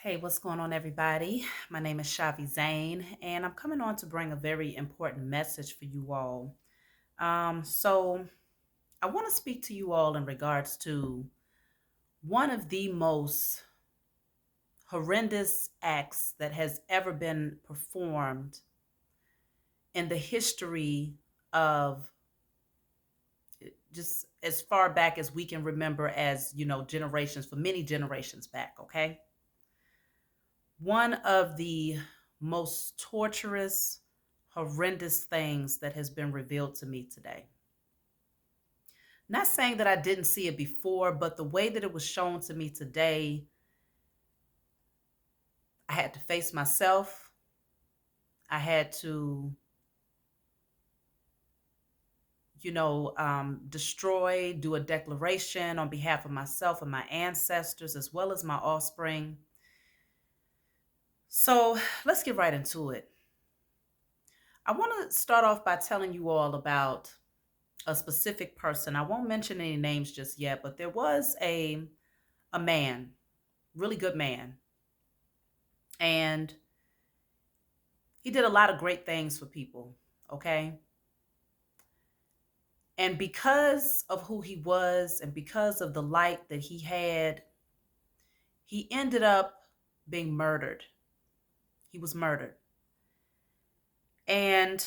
Hey, what's going on, everybody? My name is Shavi Zane, and I'm coming on to bring a very important message for you all. So, I want to speak to you all in regards to one of the most horrendous acts that has ever been performed in the history of just as far back as we can remember, as generations, for many generations back, okay? One of the most torturous, horrendous things that has been revealed to me today. Not saying that I didn't see it before, but the way that it was shown to me today, I had to face myself. I had to, destroy, do a declaration on behalf of myself and my ancestors, as well as my offspring. So let's get right into it. I want to start off by telling you all about a specific person. I won't mention any names just yet, but there was a man, really good man, and he did a lot of great things for people, okay? And because of who he was and because of the light that he had, he ended up being murdered. He was murdered. And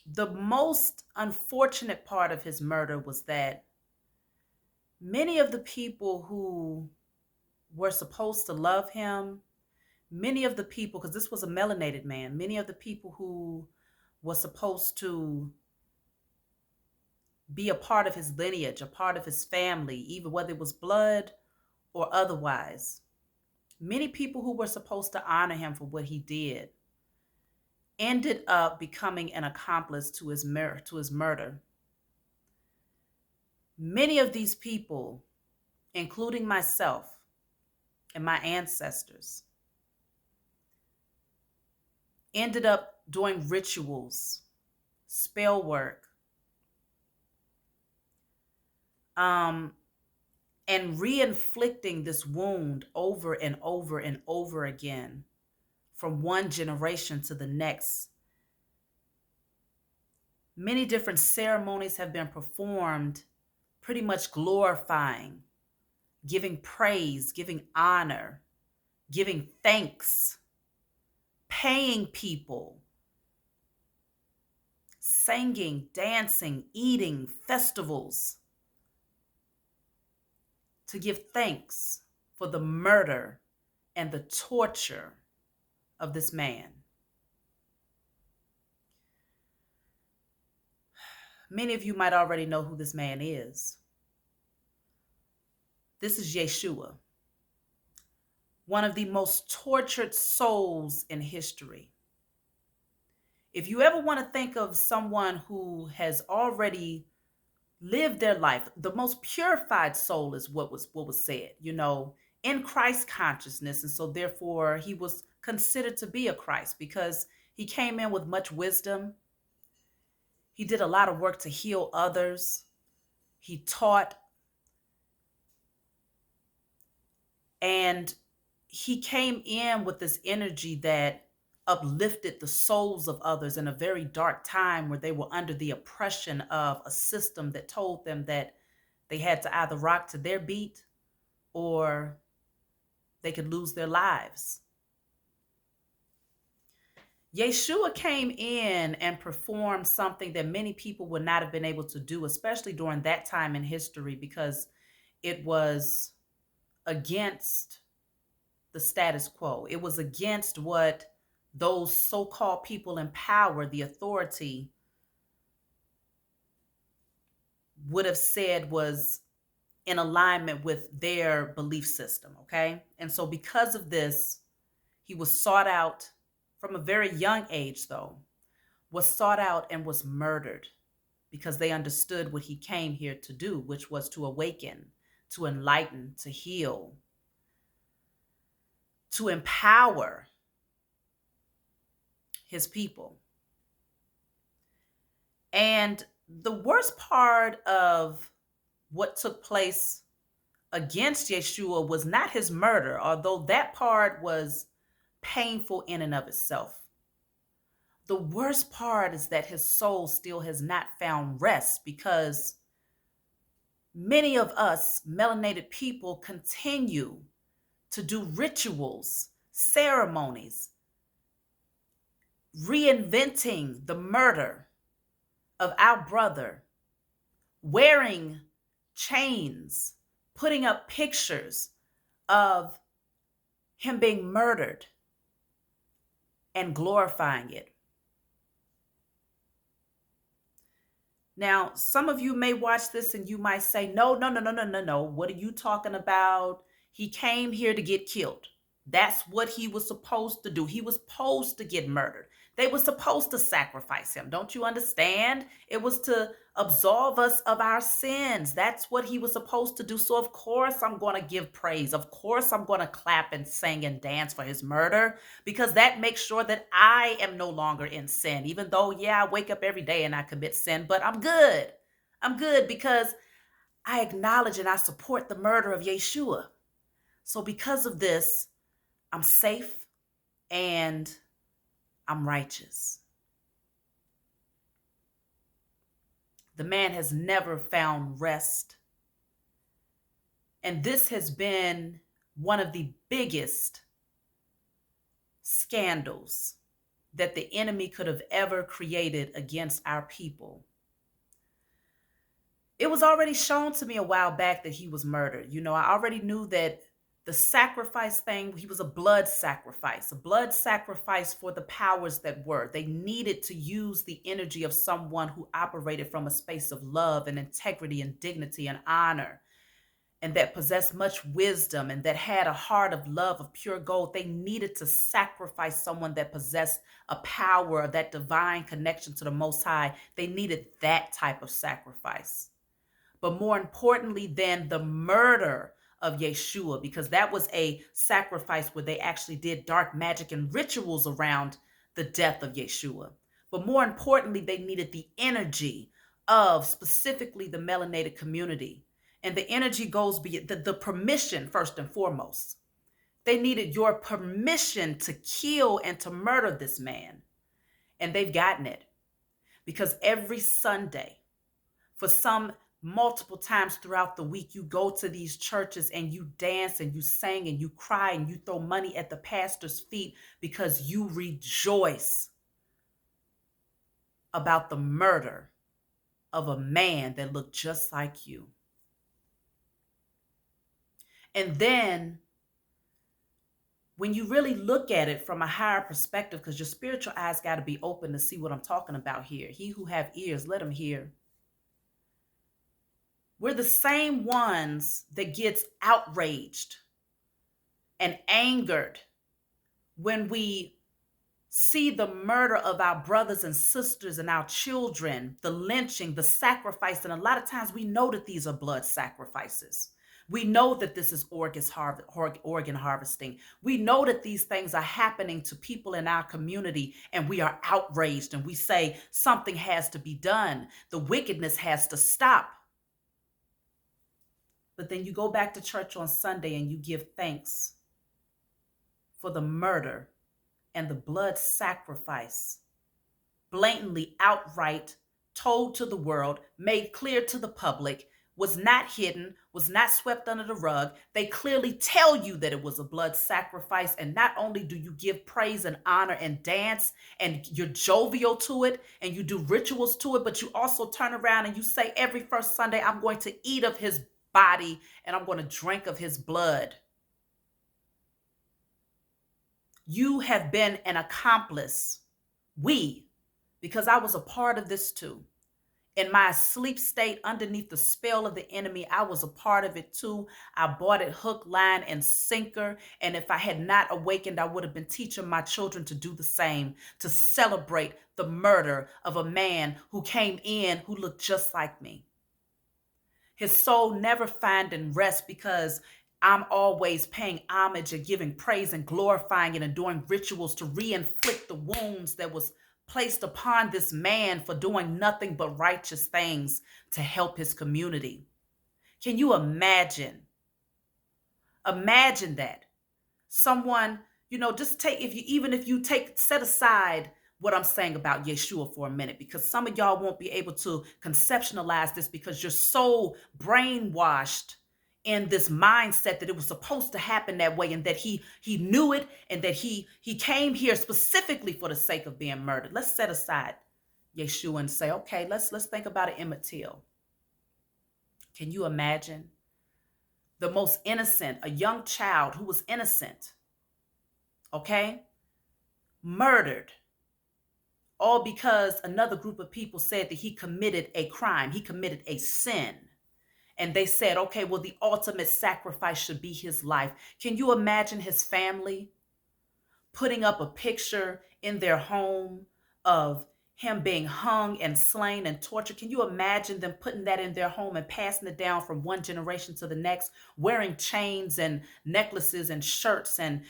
the most unfortunate part of his murder was that many of the people who were supposed to love him, many of the people, because this was a melanated man, many of the people who were supposed to be a part of his lineage, a part of his family, even whether it was blood or otherwise, many people who were supposed to honor him for what he did ended up becoming an accomplice to his murder. Many of these people, including myself and my ancestors, ended up doing rituals, spell work, um, and re-inflicting this wound over and over and over again from one generation to the next. Many different ceremonies have been performed, pretty much glorifying, giving praise, giving honor, giving thanks, paying people, singing, dancing, eating, festivals to give thanks for the murder and the torture of this man. Many of you might already know who this man is. This is Yeshua, one of the most tortured souls in history. If you ever want to think of someone who has already lived their life, the most purified soul is what was said, in Christ consciousness. And so therefore he was considered to be a Christ because he came in with much wisdom. He did a lot of work to heal others. He taught, and he came in with this energy that uplifted the souls of others in a very dark time where they were under the oppression of a system that told them that they had to either rock to their beat or they could lose their lives. Yeshua came in and performed something that many people would not have been able to do, especially during that time in history, because it was against the status quo. It was against what those so-called people in power, the authority, would have said was in alignment with their belief system, okay? And so because of this, he was sought out from a very young age, though, was sought out and was murdered because they understood what he came here to do, which was to awaken, to enlighten, to heal, to empower his people. And the worst part of what took place against Yeshua was not his murder, although that part was painful in and of itself. The worst part is that his soul still has not found rest because many of us melanated people continue to do rituals, ceremonies, reinventing the murder of our brother, wearing chains, putting up pictures of him being murdered and glorifying it. Now, some of you may watch this and you might say, no. What are you talking about? He came here to get killed. That's what he was supposed to do. He was supposed to get murdered. They were supposed to sacrifice him. Don't you understand? It was to absolve us of our sins. That's what he was supposed to do. So of course I'm going to give praise. Of course I'm going to clap and sing and dance for his murder, because that makes sure that I am no longer in sin. Even though, yeah, I wake up every day and I commit sin, but I'm good. I'm good because I acknowledge and I support the murder of Yeshua. So because of this, I'm safe and I'm righteous. The man has never found rest. And this has been one of the biggest scandals that the enemy could have ever created against our people. It was already shown to me a while back that he was murdered. You know, I already knew that the sacrifice thing, he was a blood sacrifice for the powers that were. They needed to use the energy of someone who operated from a space of love and integrity and dignity and honor, and that possessed much wisdom and that had a heart of love of pure gold. They needed to sacrifice someone that possessed a power of that divine connection to the Most High. They needed that type of sacrifice. But more importantly than the murder of Yeshua, because that was a sacrifice where they actually did dark magic and rituals around the death of Yeshua. But more importantly, they needed the energy of specifically the melanated community. And the energy goes beyond the permission, first and foremost. They needed your permission to kill and to murder this man. And they've gotten it. Because every Sunday, for some multiple times throughout the week, you go to these churches and you dance and you sing and you cry and you throw money at the pastor's feet because you rejoice about the murder of a man that looked just like you. And then when you really look at it from a higher perspective, because your spiritual eyes got to be open to see what I'm talking about here. He who have ears, let him hear. We're the same ones that gets outraged and angered when we see the murder of our brothers and sisters and our children, the lynching, the sacrifice. And a lot of times we know that these are blood sacrifices. We know that this is organ harvesting. We know that these things are happening to people in our community, and we are outraged and we say something has to be done. The wickedness has to stop. But then you go back to church on Sunday and you give thanks for the murder and the blood sacrifice, blatantly, outright told to the world, made clear to the public, was not hidden, was not swept under the rug. They clearly tell you that it was a blood sacrifice. And not only do you give praise and honor and dance and you're jovial to it and you do rituals to it, but you also turn around and you say every first Sunday, I'm going to eat of his body and I'm going to drink of his blood. You have been an accomplice. Because I was a part of this too. In my sleep state, underneath the spell of the enemy, I was a part of it too. I bought it hook, line, and sinker. And if I had not awakened, I would have been teaching my children to do the same, to celebrate the murder of a man who came in who looked just like me. His soul never finding rest because I'm always paying homage and giving praise and glorifying and doing rituals to re-inflict the wounds that was placed upon this man for doing nothing but righteous things to help his community. Can you imagine Imagine that. Someone, just take, if you set aside what I'm saying about Yeshua for a minute, because some of y'all won't be able to conceptualize this because you're so brainwashed in this mindset that it was supposed to happen that way, and that he knew it, and that he came here specifically for the sake of being murdered. Let's set aside Yeshua and say, okay, let's think about an Emmett Till. Can you imagine the most innocent, a young child who was innocent, okay, murdered, all because another group of people said that he committed a crime, he committed a sin. And they said, okay, well, the ultimate sacrifice should be his life. Can you imagine his family putting up a picture in their home of him being hung and slain and tortured? Can you imagine them putting that in their home and passing it down from one generation to the next, wearing chains and necklaces and shirts and,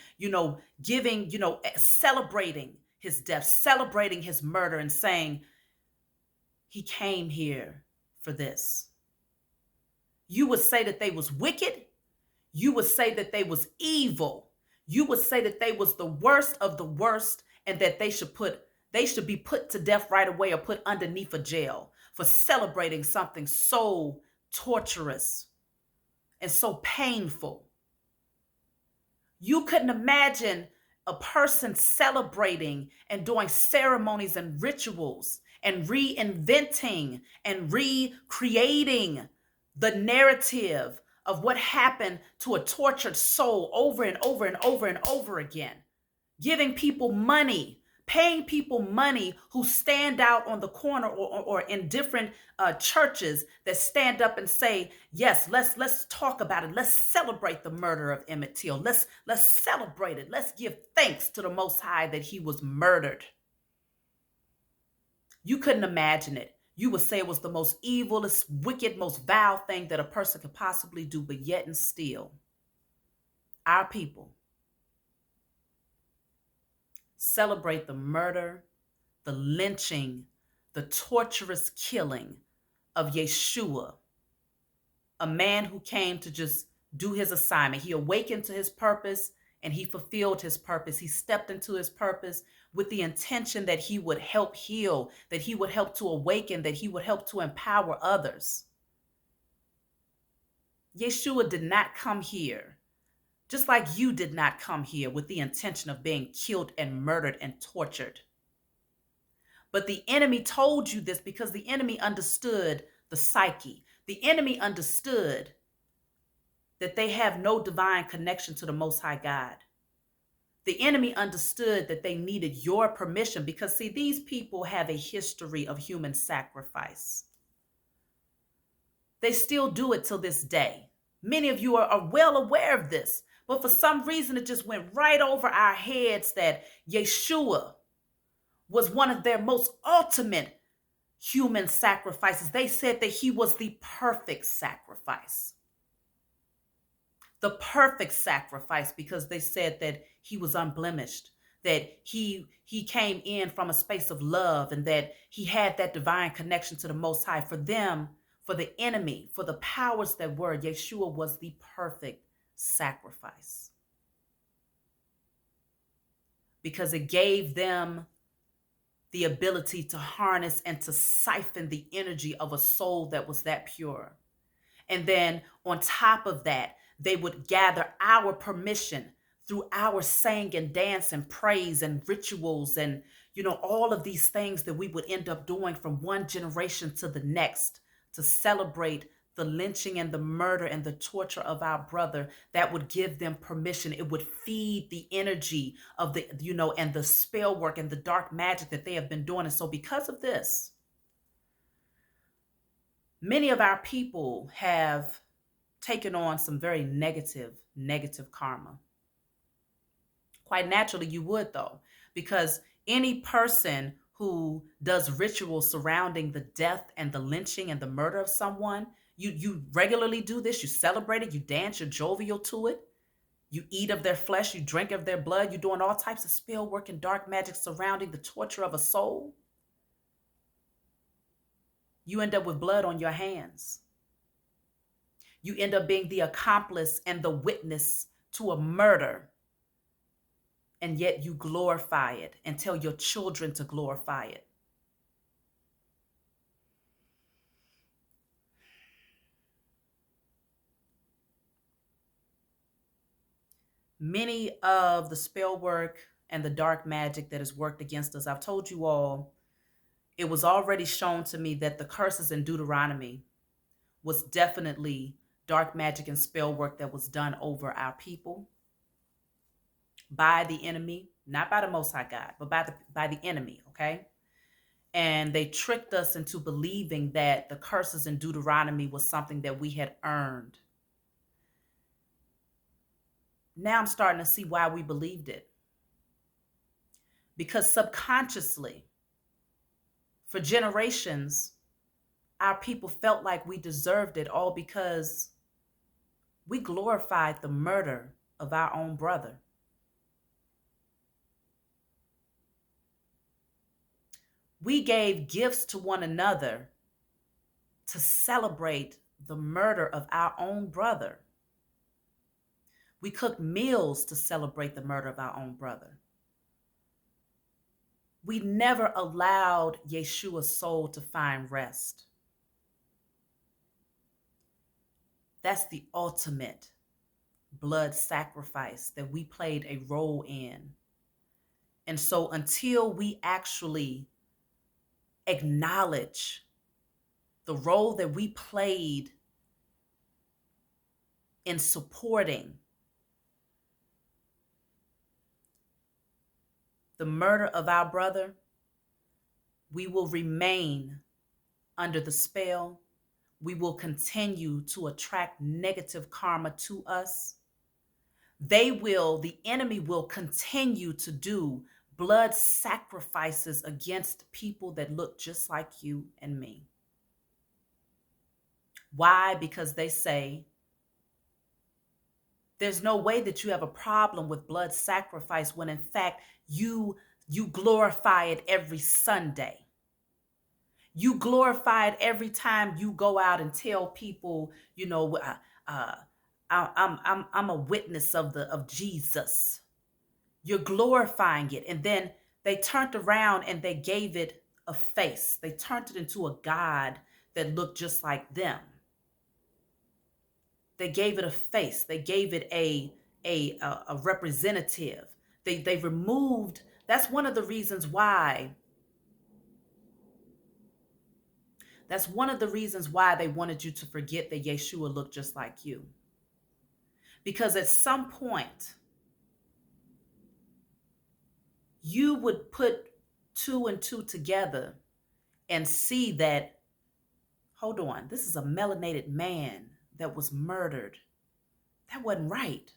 giving, celebrating his death, celebrating his murder, and saying, he came here for this? You would say that they was wicked. You would say that they was evil. You would say that they was the worst of the worst, and that they should be put to death right away or put underneath a jail for celebrating something so torturous and so painful. You couldn't imagine a person celebrating and doing ceremonies and rituals and reinventing and recreating the narrative of what happened to a tortured soul over and over and over and over again, giving people money, paying people money who stand out on the corner or in different churches that stand up and say, yes, let's talk about it. Let's celebrate the murder of Emmett Till. Let's celebrate it. Let's give thanks to the Most High that he was murdered. You couldn't imagine it. You would say it was the most evilest, wicked, most vile thing that a person could possibly do, but yet and still, our people celebrate the murder, the lynching, the torturous killing of Yeshua, a man who came to just do his assignment. He awakened to his purpose and he fulfilled his purpose. He stepped into his purpose with the intention that he would help heal, that he would help to awaken, that he would help to empower others. Yeshua did not come here, just like you did not come here, with the intention of being killed and murdered and tortured. But the enemy told you this because the enemy understood the psyche. The enemy understood that they have no divine connection to the Most High God. The enemy understood that they needed your permission because, see, these people have a history of human sacrifice. They still do it till this day. Many of you are well aware of this, but for some reason it just went right over our heads that Yeshua was one of their most ultimate human sacrifices. They said that he was the perfect sacrifice. The perfect sacrifice, because they said that he was unblemished, that he came in from a space of love, and that he had that divine connection to the Most High. For them, for the enemy, for the powers that were, Yeshua was the perfect sacrifice, because it gave them the ability to harness and to siphon the energy of a soul that was that pure. And then on top of that, they would gather our permission through our saying and dance and praise and rituals and, all of these things that we would end up doing from one generation to the next to celebrate the lynching and the murder and the torture of our brother. That would give them permission. It would feed the energy of the, and the spell work and the dark magic that they have been doing. And so because of this, many of our people have taken on some very negative karma. Quite naturally, you would, though, because any person who does rituals surrounding the death and the lynching and the murder of someone, you regularly do this, you celebrate it, you dance, you're jovial to it, you eat of their flesh, you drink of their blood, you're doing all types of spell work and dark magic surrounding the torture of a soul. You end up with blood on your hands. You end up being the accomplice and the witness to a murder, and yet you glorify it and tell your children to glorify it. Many of the spell work and the dark magic that has worked against us, I've told you all, it was already shown to me that the curses in Deuteronomy was definitely dark magic and spell work that was done over our people by the enemy, not by the Most High God, but by the enemy, okay? And they tricked us into believing that the curses in Deuteronomy was something that we had earned. Now I'm starting to see why we believed it. Because subconsciously, for generations, our people felt like we deserved it, all because we glorified the murder of our own brother. We gave gifts to one another to celebrate the murder of our own brother. We cooked meals to celebrate the murder of our own brother. We never allowed Yeshua's soul to find rest. That's the ultimate blood sacrifice that we played a role in. And so until we actually acknowledge the role that we played in supporting the murder of our brother, we will remain under the spell. We will continue to attract negative karma to us. The enemy will continue to do blood sacrifices against people that look just like you and me. Why? Because they say, there's no way that you have a problem with blood sacrifice when in fact you glorify it every Sunday. You glorify it every time you go out and tell people, I'm a witness of Jesus. You're glorifying it. And then they turned around and they gave it a face. They turned it into a God that looked just like them. They gave it a face. They gave it a representative. They removed. That's one of the reasons why. That's one of the reasons why they wanted you to forget that Yeshua looked just like you. Because at some point, you would put two and two together and see that, hold on, this is a melanated man that was murdered. That wasn't right.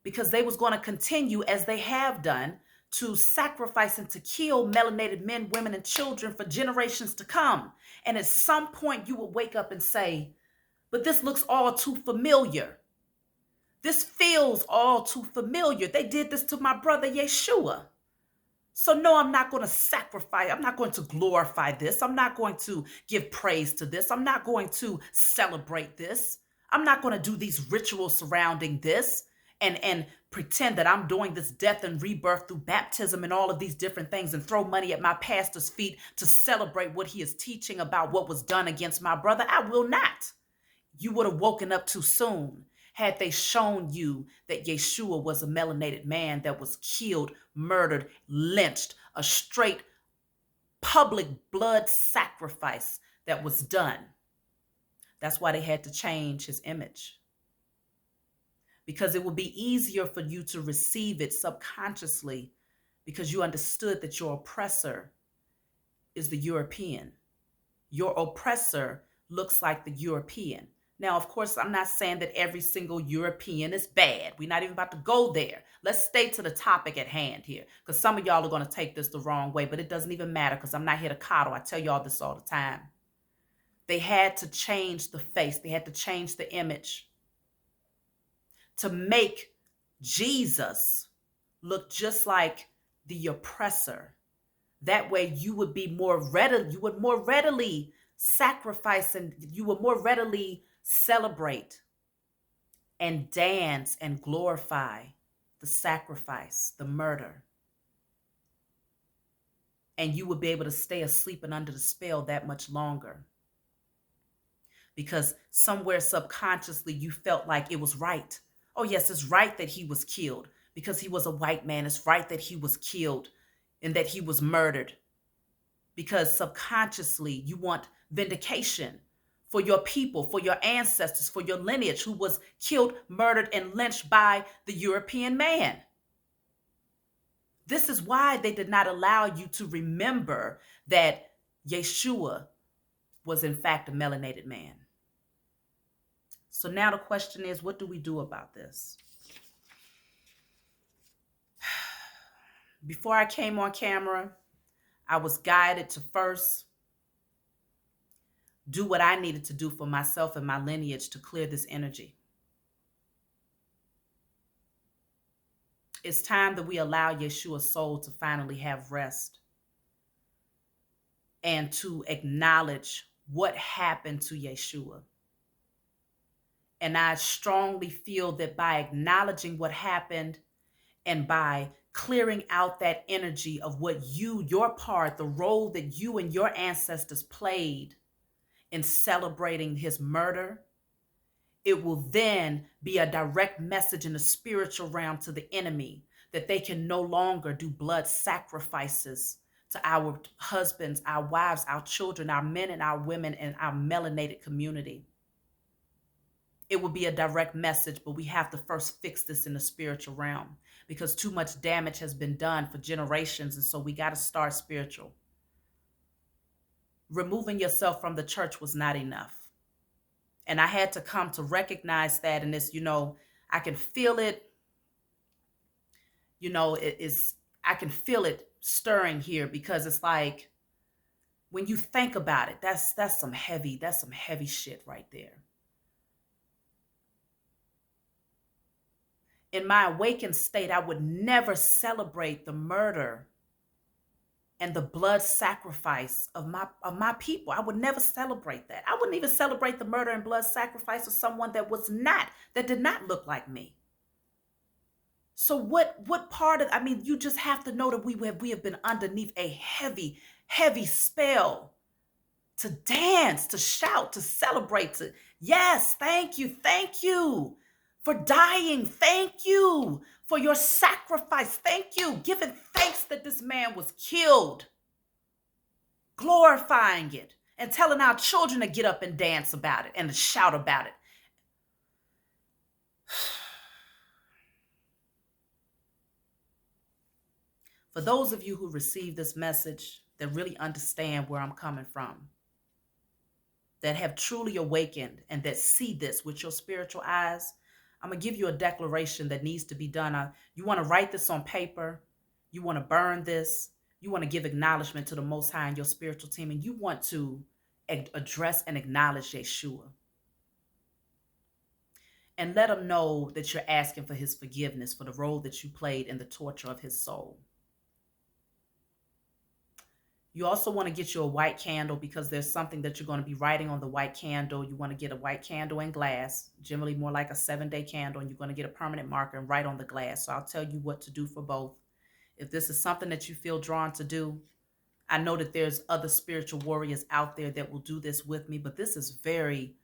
Because they was going to continue, as they have done, to sacrifice and to kill melanated men, women, and children for generations to come. And at some point you will wake up and say, but this looks all too familiar. This feels all too familiar. They did this to my brother Yeshua. So no, I'm not going to sacrifice. I'm not going to glorify this. I'm not going to give praise to this. I'm not going to celebrate this. I'm not going to do these rituals surrounding this and pretend that I'm doing this death and rebirth through baptism and all of these different things and throw money at my pastor's feet to celebrate what he is teaching about what was done against my brother. I will not. You would have woken up too soon had they shown you that Yeshua was a melanated man that was killed, murdered, lynched, a straight public blood sacrifice that was done. That's why they had to change his image. Because it would be easier for you to receive it subconsciously because you understood that your oppressor is the European. Your oppressor looks like the European. Now, of course, I'm not saying that every single European is bad. We're not even about to go there. Let's stay to the topic at hand here, because some of y'all are going to take this the wrong way, but it doesn't even matter because I'm not here to coddle. I tell y'all this all the time. They had to change the face. They had to change the image to make Jesus look just like the oppressor. That way you would be more readily, you would more readily sacrifice and you would more readily celebrate and dance and glorify the sacrifice, the murder. And you would be able to stay asleep and under the spell that much longer. Because somewhere subconsciously you felt like it was right. Oh, yes, it's right that he was killed because he was a white man. It's right that he was killed and that he was murdered. Because subconsciously you want vindication for your people, for your ancestors, for your lineage who was killed, murdered, and lynched by the European man. This is why they did not allow you to remember that Yeshua was in fact a melanated man. So now the question is, what do we do about this? Before I came on camera, I was guided to first do what I needed to do for myself and my lineage to clear this energy. It's time that we allow Yeshua's soul to finally have rest and to acknowledge what happened to Yeshua. And I strongly feel that by acknowledging what happened and by clearing out that energy of what your part, the role that you and your ancestors played in celebrating his murder, it will then be a direct message in the spiritual realm to the enemy that they can no longer do blood sacrifices to our husbands, our wives, our children, our men and our women, and our melanated community. It will be a direct message, but we have to first fix this in the spiritual realm because too much damage has been done for generations. And so we got to start spiritual. Removing yourself from the church was not enough. And I had to come to recognize that. And it's, I can feel it. I can feel it stirring here because it's like, when you think about it, that's some heavy shit right there. In my awakened state, I would never celebrate the murder and the blood sacrifice of my people. I would never celebrate that. I wouldn't even celebrate the murder and blood sacrifice of someone that did not look like me. So what part of, you just have to know that we have been underneath a heavy, heavy spell to dance, to shout, to celebrate, yes, thank you for dying. Thank you for your sacrifice. Thank you. Giving thanks that this man was killed. Glorifying it and telling our children to get up and dance about it and to shout about it. For those of you who receive this message that really understand where I'm coming from, that have truly awakened and that see this with your spiritual eyes, I'm going to give you a declaration that needs to be done. You want to write this on paper. You want to burn this. You want to give acknowledgement to the Most High and your spiritual team. And you want to address and acknowledge Yeshua. And let him know that you're asking for his forgiveness for the role that you played in the torture of his soul. You also want to get you a white candle because there's something that you're going to be writing on the white candle. You want to get a white candle in glass, generally more like a 7-day candle, and you're going to get a permanent marker and write on the glass. So I'll tell you what to do for both. If this is something that you feel drawn to do, I know that there's other spiritual warriors out there that will do this with me, but this is very,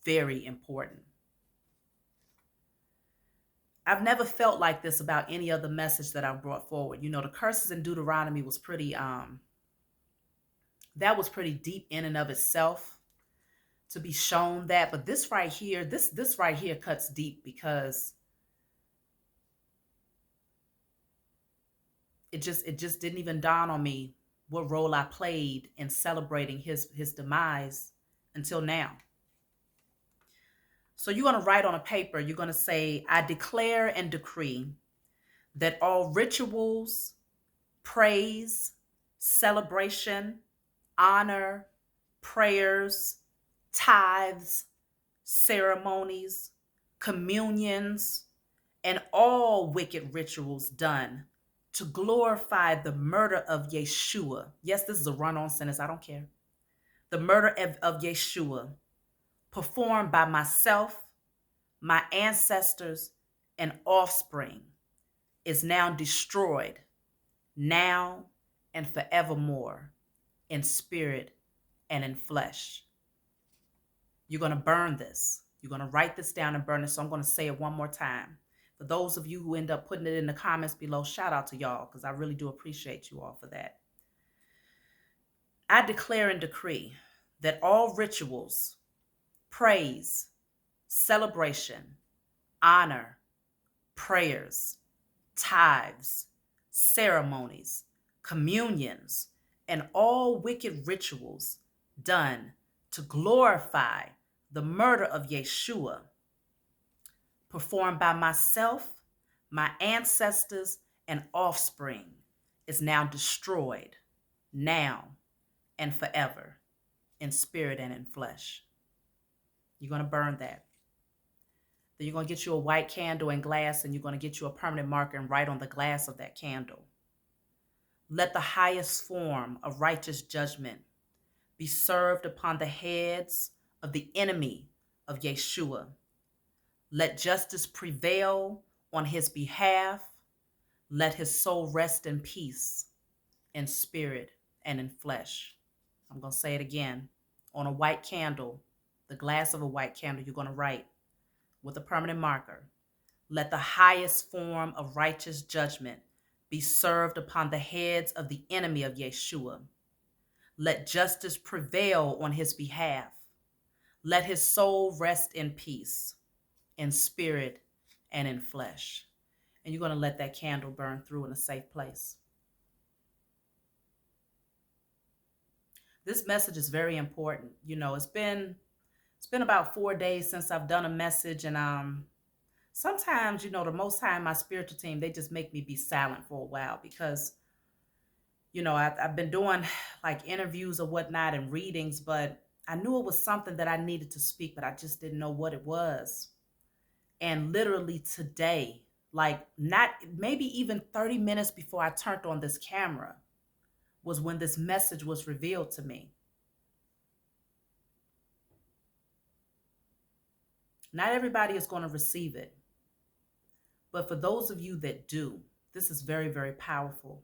very important. I've never felt like this about any other message that I've brought forward. The curses in Deuteronomy was pretty, that was pretty deep in and of itself to be shown that. But this right here, this right here cuts deep because it just didn't even dawn on me what role I played in celebrating his demise until now. So you're going to write on a paper, you're going to say, I declare and decree that all rituals, praise, celebration, honor, prayers, tithes, ceremonies, communions, and all wicked rituals done to glorify the murder of Yeshua. Yes, this is a run-on sentence. I don't care. The murder of Yeshua performed by myself, my ancestors, and offspring, is now destroyed, now and forevermore, in spirit and in flesh. You're going to burn this. You're going to write this down and burn it. So I'm going to say it one more time. For those of you who end up putting it in the comments below, shout out to y'all, because I really do appreciate you all for that. I declare and decree that all rituals, praise, celebration, honor, prayers, tithes, ceremonies, communions, and all wicked rituals done to glorify the murder of Yeshua, performed by myself, my ancestors, and offspring, is now destroyed, now and forever, in spirit and in flesh. You're going to burn that. Then you're going to get you a white candle and glass, and you're going to get you a permanent marker and write on the glass of that candle: let the highest form of righteous judgment be served upon the heads of the enemy of Yeshua. Let justice prevail on his behalf. Let his soul rest in peace, in spirit and in flesh. I'm going to say it again. On a white candle, the glass of a white candle, you're going to write with a permanent marker: let the highest form of righteous judgment be served upon the heads of the enemy of Yeshua. Let justice prevail on his behalf. Let his soul rest in peace, in spirit and in flesh. And you're going to let that candle burn through in a safe place. This message is very important. You know, it's been about 4 days since I've done a message, and sometimes, you know, the Most High and my spiritual team, they just make me be silent for a while, because, you know, I've been doing like interviews or whatnot and readings, but I knew it was something that I needed to speak, but I just didn't know what it was. And literally today, like not maybe even 30 minutes before I turned on this camera, was when this message was revealed to me. Not everybody is going to receive it, but for those of you that do, this is very, very powerful,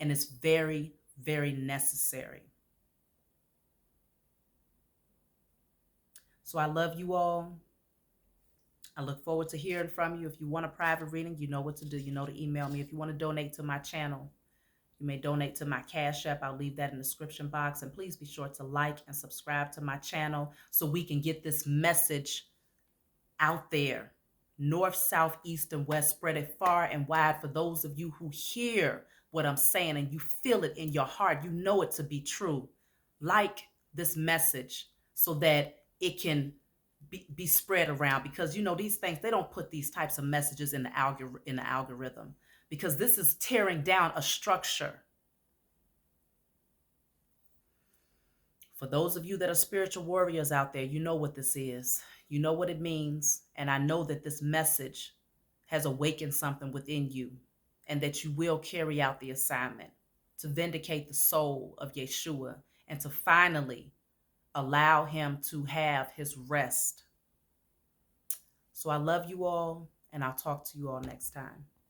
and it's very, very necessary. So I love you all. I look forward to hearing from you. If you want a private reading, you know what to do. You know to email me. If you want to donate to my channel, you may donate to my Cash App. I'll leave that in the description box. And please be sure to like and subscribe to my channel so we can get this message out there. North, south, east, and west. Spread it far and wide for those of you who hear what I'm saying and you feel it in your heart. You know it to be true. Like this message so that it can be spread around, because, you know, these things, they don't put these types of messages in the algorithm, because this is tearing down a structure. For those of you that are spiritual warriors out there, you know what this is. You know what it means. And I know that this message has awakened something within you, and that you will carry out the assignment to vindicate the soul of Yeshua and to finally allow him to have his rest. So I love you all, and I'll talk to you all next time.